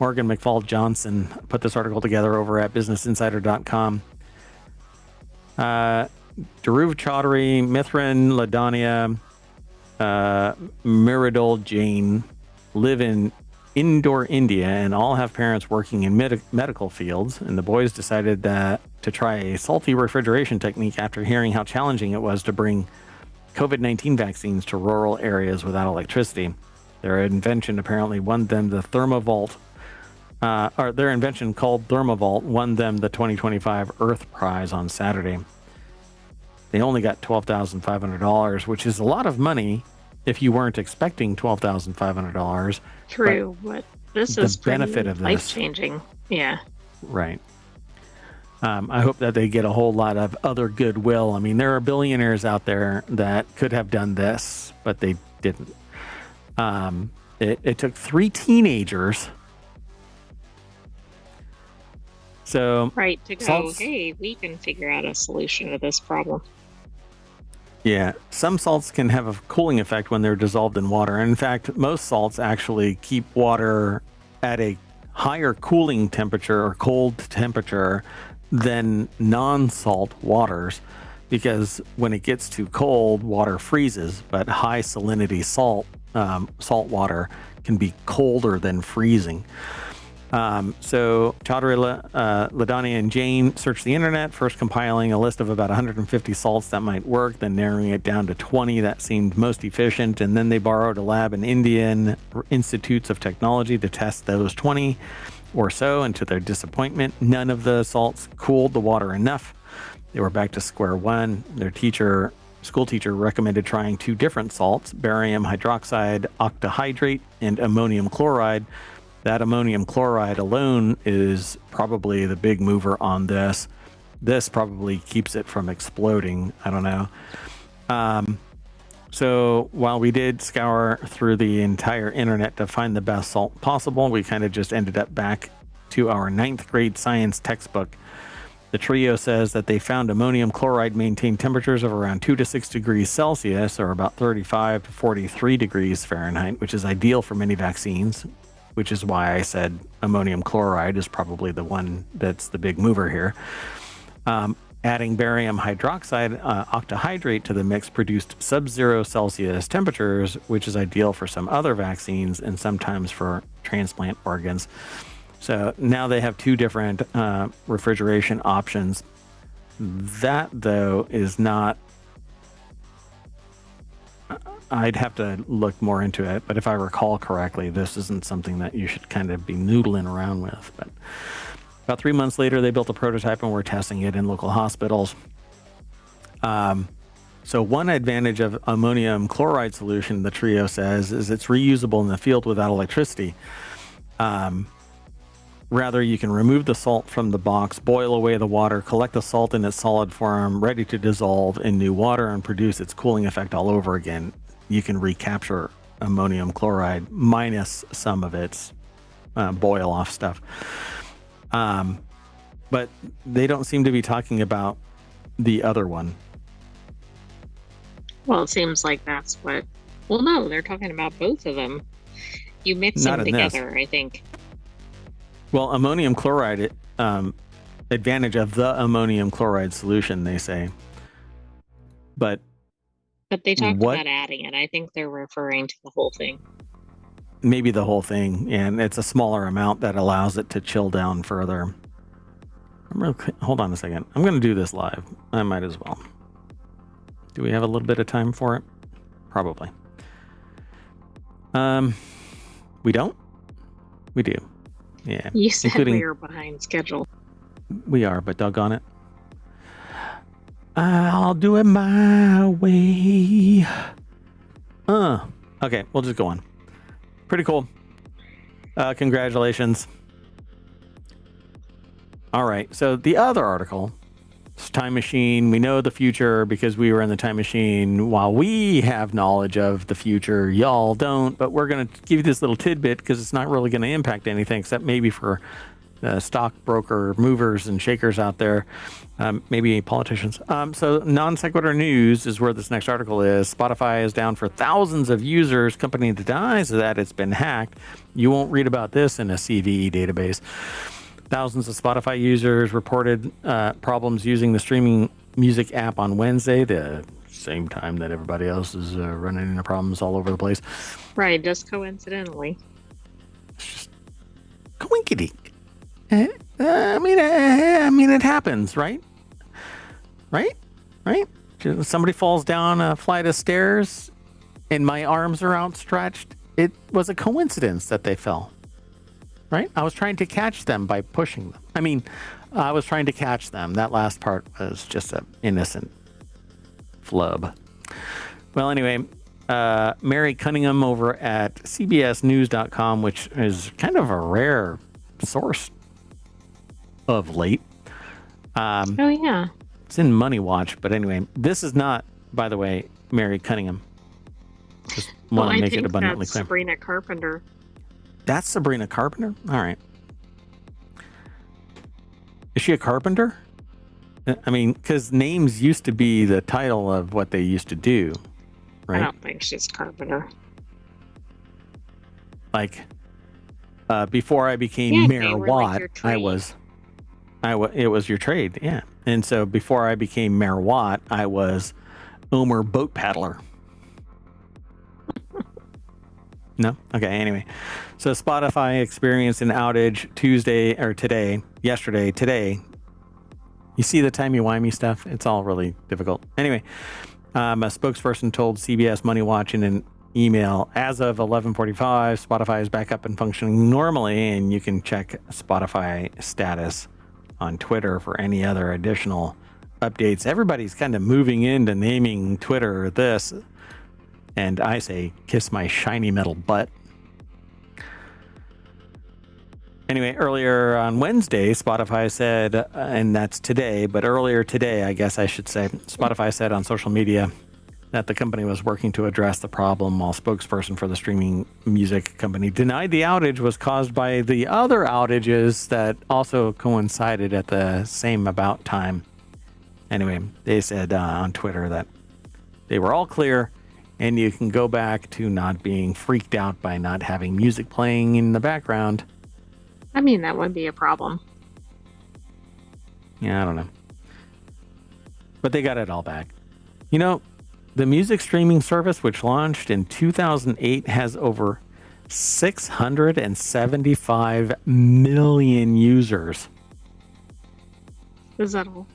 Morgan McFall Johnson put this article together over at businessinsider.com. Dhruv Chaudhary, Mithran Ladania, Miradol Jain live in Indore, India, and all have parents working in medical fields. And the boys decided to try a salty refrigeration technique after hearing how challenging it was to bring COVID-19 vaccines to rural areas without electricity. Their invention apparently won them the Thermovault, or their invention called Thermovault won them the 2025 Earth Prize on Saturday. They only got $12,500, which is a lot of money if you weren't expecting $12,500. True, but this is the benefit of this, life-changing. Yeah. Right. I hope that they get a whole lot of other goodwill. I mean, there are billionaires out there that could have done this, but they didn't. It took 3 teenagers. So right, to go, hey, we can figure out a solution to this problem. Yeah, some salts can have a cooling effect when they're dissolved in water. In fact, most salts actually keep water at a higher cooling temperature or cold temperature than non-salt waters, because when it gets too cold, water freezes, but high salinity salt water can be colder than freezing. So Chaudhary, Ladania, and Jane searched the internet, first compiling a list of about 150 salts that might work, then narrowing it down to 20 that seemed most efficient, and then they borrowed a lab in Indian Institutes of Technology to test those 20 or so, and to their disappointment, none of the salts cooled the water enough. They were back to square one. Their school teacher recommended trying 2 different salts, barium hydroxide octahydrate and ammonium chloride. That ammonium chloride alone is probably the big mover on this. This probably keeps it from exploding. I don't know. So while we did scour through the entire internet to find the best salt possible, we kind of just ended up back to our 9th grade science textbook. The trio says that they found ammonium chloride maintained temperatures of around 2 to 6 degrees Celsius, or about 35 to 43 degrees Fahrenheit, which is ideal for many vaccines, which is why I said ammonium chloride is probably the one that's the big mover here. Adding barium hydroxide octahydrate to the mix produced sub-zero Celsius temperatures, which is ideal for some other vaccines and sometimes for transplant organs. So now they have two different refrigeration options. That, though, is not... I'd have to look more into it, but if I recall correctly, this isn't something that you should kind of be noodling around with. But about 3 months later, they built a prototype and were testing it in local hospitals. So one advantage of ammonium chloride solution, the trio says, is it's reusable in the field without electricity. Rather, you can remove the salt from the box, boil away the water, collect the salt in its solid form, ready to dissolve in new water and produce its cooling effect all over again. You can recapture ammonium chloride minus some of its boil off stuff. But they don't seem to be talking about the other one. Well, it seems like that's what... Well, no, they're talking about both of them. You mix Not them in together, this. I think. Well, ammonium chloride, advantage of the ammonium chloride solution, they say. But they talked what? about adding it. I think they're referring to the whole thing. Maybe the whole thing, and it's a smaller amount that allows it to chill down further. Hold on a second. I'm going to do this live. I might as well. Do we have a little bit of time for it? Probably. We don't? We do. Yeah. You said we were behind schedule. We are, but doggone it. I'll do it my way. Okay, we'll just go on. Pretty cool. Congratulations. All right, so the other article, time machine. We know the future because we were in the time machine. While we have knowledge of the future, y'all don't. But we're going to give you this little tidbit because it's not really going to impact anything except maybe for stockbroker movers and shakers out there, maybe politicians. So non sequitur news is where this next article is. Spotify is down for thousands of users. Company denies that it's been hacked. You won't read about this in a CVE database. Thousands of Spotify users reported problems using the streaming music app on Wednesday, the same time that everybody else is running into problems all over the place. Right, just coincidentally. It's just coinkydink. I mean, it happens, right? Right? Somebody falls down a flight of stairs and my arms are outstretched. It was a coincidence that they fell. Right? I was trying to catch them by pushing them. I was trying to catch them. That last part was just an innocent flub. Well, anyway, Mary Cunningham over at CBSNews.com, which is kind of a rare source of late. Oh, yeah. It's in Money Watch, but anyway, this is not, by the way, Mary Cunningham. Just want to make it abundantly clear. Sabrina Carpenter. That's Sabrina Carpenter? All right. Is she a carpenter? I mean, because names used to be the title of what they used to do, right? I don't think she's a carpenter. Like, before I became Mayor Watt, like it was your trade, yeah. And so before I became Mayor Watt, I was Omer Boat Paddler. No? Okay, anyway. So Spotify experienced an outage today. You see the timey-wimey stuff? It's all really difficult. Anyway, a spokesperson told CBS Money Watch in an email, as of 11:45, Spotify is back up and functioning normally, and you can check Spotify status on Twitter for any other additional updates. Everybody's kind of moving into naming Twitter this. And I say, kiss my shiny metal butt. Anyway, earlier on Wednesday, Spotify said, and that's today, but earlier today, I guess I should say, Spotify said on social media that the company was working to address the problem, while spokesperson for the streaming music company denied the outage was caused by the other outages that also coincided at the same about time. Anyway, they said on Twitter that they were all clear. And you can go back to not being freaked out by not having music playing in the background. I mean, that would be a problem. Yeah, I don't know. but they got it all back. You know, the music streaming service, which launched in 2008, has over 675 million users. Is that all?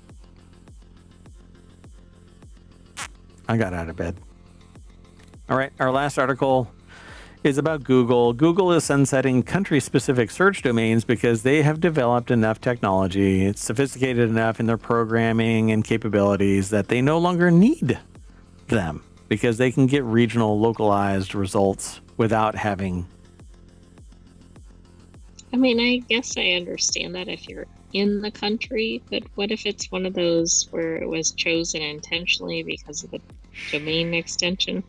I got out of bed. All right, our last article is about Google. Google is sunsetting country-specific search domains because they have developed enough technology. It's sophisticated enough in their programming and capabilities that they no longer need them because they can get regional, localized results without having. I mean, I guess I understand that if you're in the country, but what if it's one of those where it was chosen intentionally because of the domain extension?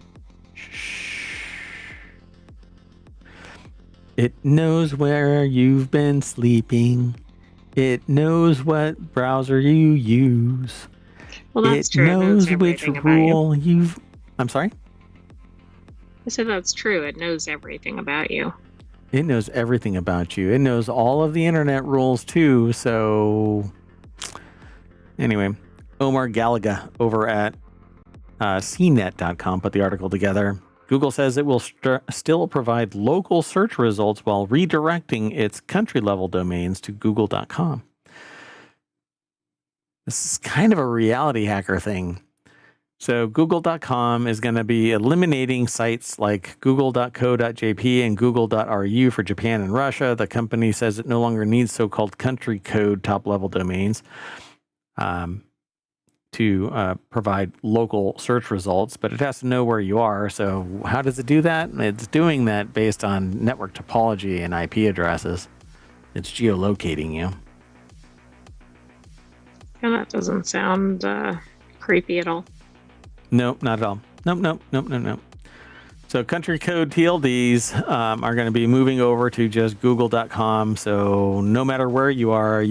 It knows where you've been sleeping. It knows what browser you use. Well, that's true. It knows which rule you've. I'm sorry? I said that's true. It knows everything about you. It knows everything about you. It knows all of the internet rules too. So, anyway, Omar Gallagher over at cnet.com put the article together. Google says it will still provide local search results while redirecting its country-level domains to google.com. This is kind of a reality hacker thing. So google.com is going to be eliminating sites like google.co.jp and google.ru for Japan and Russia. The company says it no longer needs so-called country code top-level domains to provide local search results, but it has to know where you are. So how does it do that? It's doing that based on network topology and IP addresses. It's geolocating you. And that doesn't sound creepy at all. Nope, not at all. Nope. So country code TLDs are going to be moving over to just google.com. So no matter where you are,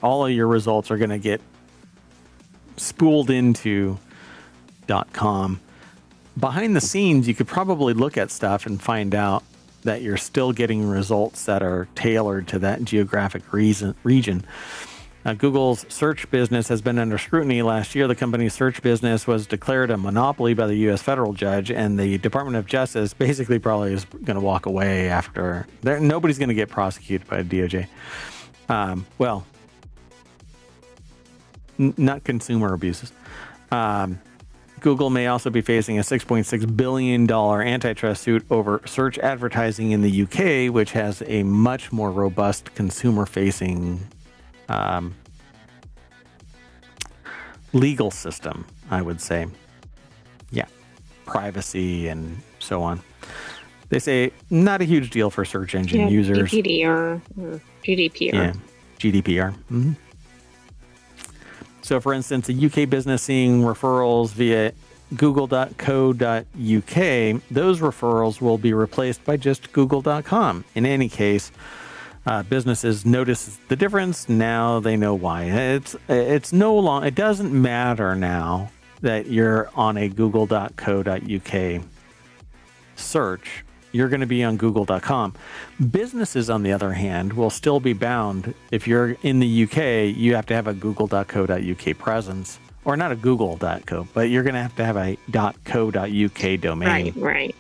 all of your results are going to get spooled into .com. Behind the scenes, you could probably look at stuff and find out that you're still getting results that are tailored to that geographic region. Google's search business has been under scrutiny. Last year, the company's search business was declared a monopoly by the U.S. federal judge, and the Department of Justice basically probably is going to walk away after. Nobody's going to get prosecuted by the DOJ. Not consumer abuses. Google may also be facing a $6.6 billion antitrust suit over search advertising in the UK, which has a much more robust consumer-facing legal system, I would say. Yeah, privacy and so on. They say not a huge deal for search engine users. GDPR. Yeah, GDPR. Mm-hmm. So, for instance, a UK business seeing referrals via google.co.uk, those referrals will be replaced by just google.com. In any case, businesses notice the difference. Now they know why. It's no longer. It doesn't matter now that you're on a google.co.uk search. You're going to be on google.com. Businesses, on the other hand, will still be bound. If you're in the UK, you have to have a google.co.uk presence, or not a google.co, but you're going to have a .co.uk domain. Right.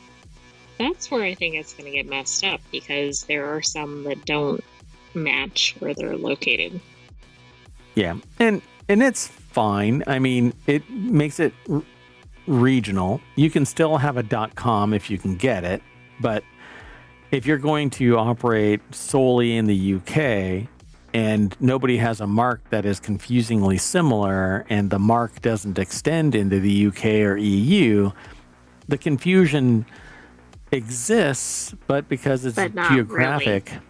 That's where I think it's going to get messed up, because there are some that don't match where they're located. Yeah, and it's fine. I mean, it makes it regional. You can still have a .com if you can get it, but if you're going to operate solely in the UK and nobody has a mark that is confusingly similar and the mark doesn't extend into the UK or EU, the confusion exists, but because it's geographic. Really.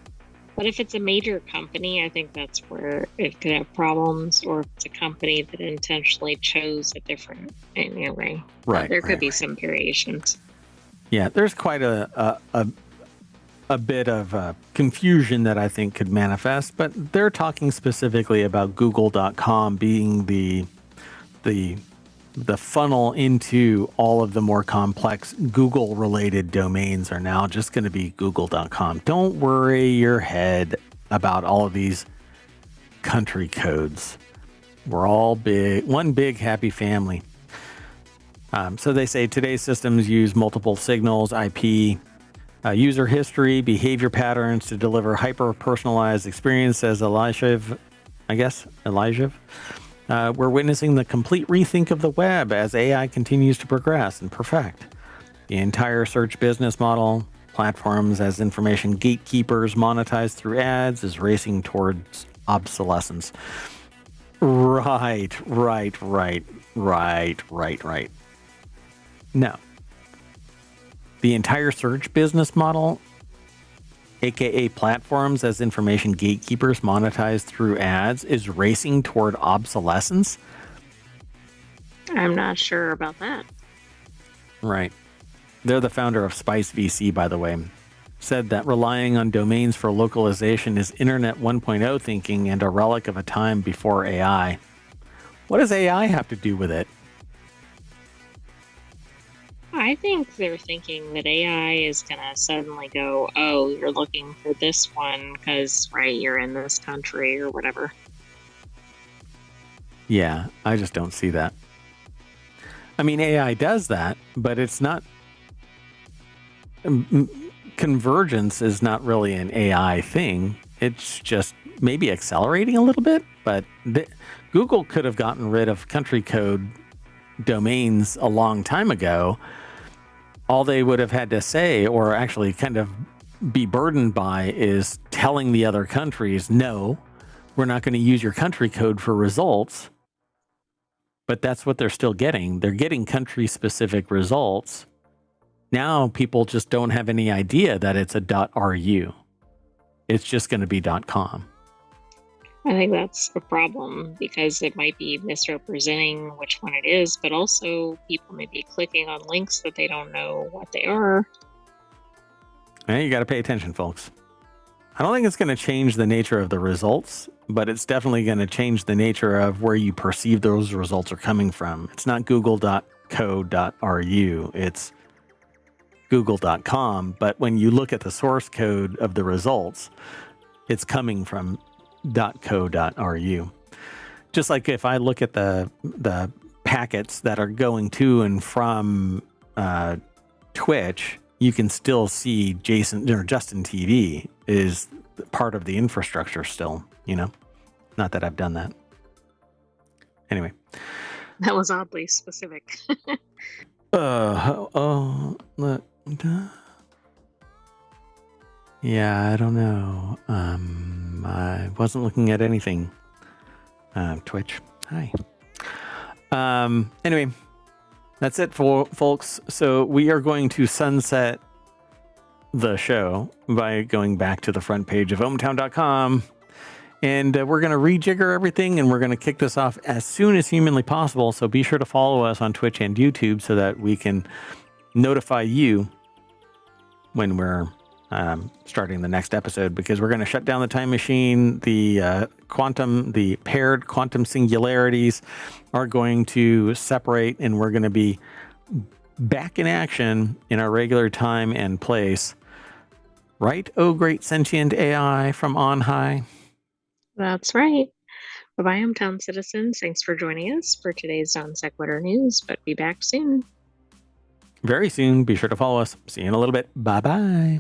But if it's a major company, I think that's where it could have problems, or if it's a company that intentionally chose a different anyway. Right. There could be some variations. Yeah, there's quite a bit of confusion that I think could manifest, but they're talking specifically about google.com being the funnel into all of the more complex Google-related domains are now just going to be google.com. Don't worry your head about all of these country codes. We're all one big happy family. So they say today's systems use multiple signals, IP, user history, behavior patterns to deliver hyper-personalized experience, says Elijah. We're witnessing the complete rethink of the web as AI continues to progress and perfect. The entire search business model, platforms as information gatekeepers monetized through ads, is racing towards obsolescence. Right. No. The entire search business model, aka platforms as information gatekeepers monetized through ads, is racing toward obsolescence? I'm not sure about that. Right. They're the founder of Spice VC, by the way. Said that relying on domains for localization is Internet 1.0 thinking and a relic of a time before AI. What does AI have to do with it? I think they're thinking that AI is going to suddenly go, oh, you're looking for this one because, right, you're in this country or whatever. Yeah, I just don't see that. I mean, AI does that, but it's not... Convergence is not really an AI thing. It's just maybe accelerating a little bit, but Google could have gotten rid of country code domains a long time ago. All they would have had to say, or actually kind of be burdened by, is telling the other countries, no, we're not going to use your country code for results. But that's what they're still getting. They're getting country-specific results. Now people just don't have any idea that it's a .ru. It's just going to be .com. I think that's a problem because it might be misrepresenting which one it is, but also people may be clicking on links that they don't know what they are. You got to pay attention, folks. I don't think it's going to change the nature of the results, but it's definitely going to change the nature of where you perceive those results are coming from. It's not google.co.ru. It's google.com. But when you look at the source code of the results, it's coming from .co.ru. Just like if I look at the packets that are going to and from Twitch, you can still see Justin TV is part of the infrastructure still, Not that I've done that. Anyway. That was oddly specific. Yeah, I don't know. I wasn't looking at anything. Twitch. Hi. Anyway, that's it for folks. So we are going to sunset the show by going back to the front page of ohmtown.com. And we're going to rejigger everything, and we're going to kick this off as soon as humanly possible. So be sure to follow us on Twitch and YouTube so that we can notify you when we're starting the next episode, because we're going to shut down the time machine. The paired quantum singularities are going to separate, and we're going to be back in action in our regular time and place. Right, oh great sentient AI from on high? That's right. Bye-bye, hometown citizens. Thanks for joining us for today's Non Sequitur News, but be back soon. Very soon. Be sure to follow us. See you in a little bit. Bye-bye.